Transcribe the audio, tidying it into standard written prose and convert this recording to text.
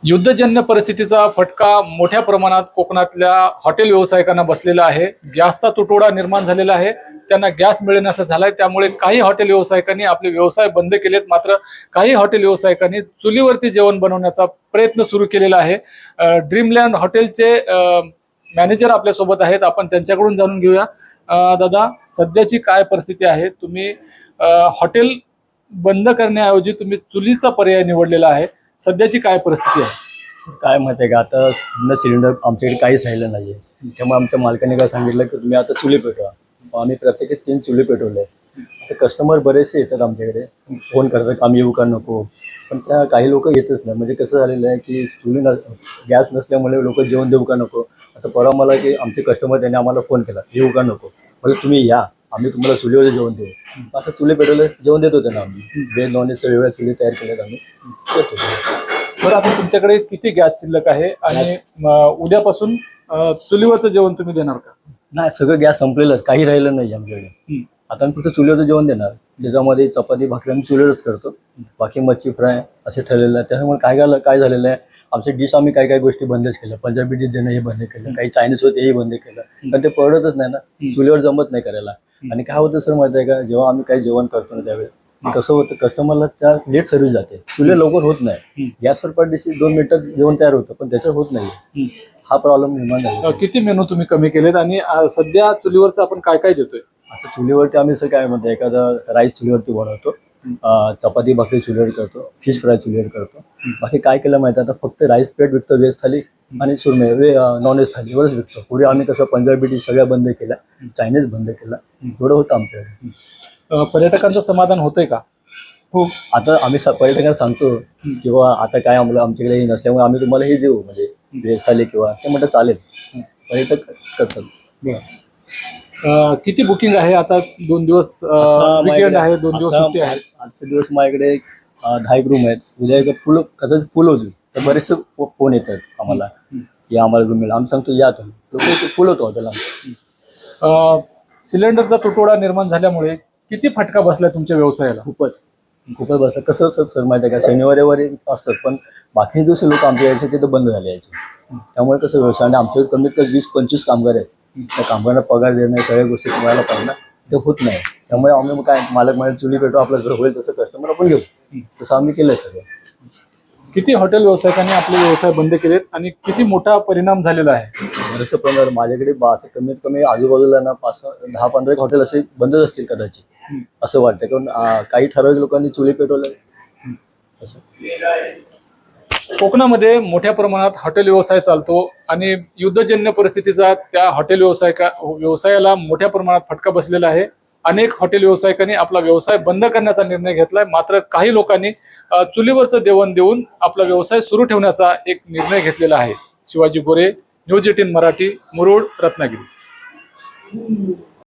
युद्धजन्य परिस्थितीचा फटका मोठ्या प्रमाणात कोकणातल्या हॉटेल व्यावसायिकांना बसलेला आहे। गॅसचा तुटवडा निर्माण झालेला आहे, त्यांना गॅस मिळेनासा झालाय। त्यामुळे काही हॉटेल व्यावसायिकांनी आपले व्यवसाय बंद केलेत, मात्र काही हॉटेल व्यावसायिकांनी चुलीवरती जेवण बनवण्याचा प्रयत्न सुरू केलेला आहे। ड्रीमलँड हॉटेलचे मॅनेजर आपल्या सोबत आहेत, आपण त्यांच्याकडून जाणून घेऊया। दादा, सध्याची काय परिस्थिती आहे? तुम्ही हॉटेल बंद करण्याऐवजी तुम्ही चुलीचा पर्याय निवडलेला आहे, सध्याची काय परिस्थिती आहे? काय माहिती आहे का, आता पूर्ण सिलेंडर आमच्याकडे काहीच राहिलं नाही आहे। त्यामुळे आमच्या मालकाने काय सांगितलं की तुम्ही आता चुली पेटवा। आम्ही प्रत्येकी 3 चुली पेटवले। आता कस्टमर बरेचसे येतात आमच्याकडे, फोन करतात आम्ही येऊ का नको, पण त्या काही लोक येतच नाही। म्हणजे कसं झालेलं आहे की गॅस नसल्यामुळे लोक जेवण देऊ का नको। आता परवा मला की आमचे कस्टमर त्यांनी आम्हाला फोन केला येऊ का नको, म्हणजे तुम्ही या, आम्ही तुम्हाला चुलीवर जेवण देऊ। आता चुली पेटवले जेवण देत होते ना आम्ही, व्हेज नॉनव्हेज वेगवेगळ्या चुली तयार केल्यात आम्ही देत होतो। बरं, आता तुमच्याकडे किती गॅस शिल्लक आहे आणि उद्यापासून चुलीवरचं जेवण तुम्ही देणार का? नाही, सगळं गॅस संपलेलंच, काही राहिलं नाही आमच्याकडे। आता आम्ही फक्त चुलीवरचं जेवण देणार, ज्याच्यामध्ये चपाती भाकरी आम्ही चुलीवरच करतो, बाकी मच्छी फ्राय असे ठरलेलं आहे। त्याच्यामुळे काय झालेलं आहे, आमचे डिश आम्ही काही गोष्टी बंदच केल्या। पंजाबी डिश देणं हे बंद केलं, काही चायनीज होते हे बंद केलं, पण ते परवडतच नाही ना, चुलीवर जमत नाही करायला। आणि काय होतं सर माहिती आहे का, जेव्हा आम्ही काही जेवण करतो ना त्यावेळेस कसं होतं, कस्टमरला त्या लेट सर्व्हिस जाते, चुली लवकर होत नाही। गॅसवर पडदिशी 2 मिनिटात जेवण तयार होतं, पण त्याचं होत नाही। हा प्रॉब्लेम निर्माण झाला। किती मेनू तुम्ही कमी केलेत आणि सध्या चुलीवरचं आपण काय काय देतोय? आता चुलीवरती आम्ही सर काय म्हणतो, एखादा राईस चुलीवरती बनवतो, चपाती भाकरी चुलीवर करतो, फिश फ्राय चुलीवर करतो। बाकी काय केलं माहिती आहे, आता फक्त राईस प्लेट विकतो, व्हेज थाली आणि सुरमई नॉनव्हेज थाली एवढंच विकतो। पुढे आम्ही कसं पंजाबी डिश सगळ्या बंद केल्या, चायनीज बंद केला, एवढं होतं आमच्याकडे। पर्यटकांचं समाधान होतंय का? हो, आता आम्ही पर्यटकांना सांगतो किंवा आता काय आमच्याकडे हे नसल्यामुळे आम्ही तुम्हाला हे देऊ, म्हणजे व्हेज थाली किंवा ते म्हणतं चालेल, पर्यटक करतात। किती बुकिंग आहे आता? 2 दिवस वीकेंड आहे, 2 दिवस सुट्टी आहे। आजचे दिवस माझ्याकडे 10 रूम आहेत। उद्या एक फुल होतील, तर बरेचसे फोन येतात आम्हाला की आम्हाला रूम मिळेल। आम्ही सांगतो या तुम्ही, लोक फुल होतो हॉटेल। सिलेंडरचा तुटवडा निर्माण झाल्यामुळे किती फटका बसलाय तुमच्या व्यवसायाला? खूपच बसलं। कसं सर माहिती आहे का, शनिवारी रविवारी असतात, पण बाकी दिवशी लोक आमच्या यायचे तिथं बंद झाले यायचे। त्यामुळे कसं व्यवसाय, आणि आमच्याकडे कमीत कमी 20-25 कामगार आहेत, त्या कामगारांना पगार देणं सगळ्या गोष्टी तुम्हाला पाहिजे ना, ते होत नाही। त्यामुळे आम्ही काय मालक म्हणजे चुली पेटवा, आपलं घर होईल तसं कस्टमर आपण घेऊ, तसं आम्ही केलंय सगळं। किती हॉटेल व्यावसायिकांनी आपले व्यवसाय बंद केलेत आणि किती मोठा परिणाम झालेला आहे? बरंचसं पण माझ्याकडे कमीत कमी आजूबाजूला ना 10-15 हॉटेल असे बंदच असतील कदाचित, असं वाटतं। कारण काही ठराविक लोकांनी चुली पेटवलं असं। कोकणामध्ये मोठ्या प्रमाणात हॉटेल व्यवसाय चालतो आणि युद्धजन्य परिस्थितीचा त्या हॉटेल व्यवसायाला मोठ्या प्रमाणात फटका बसलेला आहे। अनेक हॉटेल व्यावसायिकांनी आपला व्यवसाय बंद करण्याचा निर्णय घेतलाय, मात्र काही लोकांनी चुलीवरचं जेवण देऊन आपला व्यवसाय सुरू ठेवण्याचा एक निर्णय घेतलेला आहे। शिवाजी गोरे, न्यूज 18 मराठी, मुरुड, रत्नागिरी।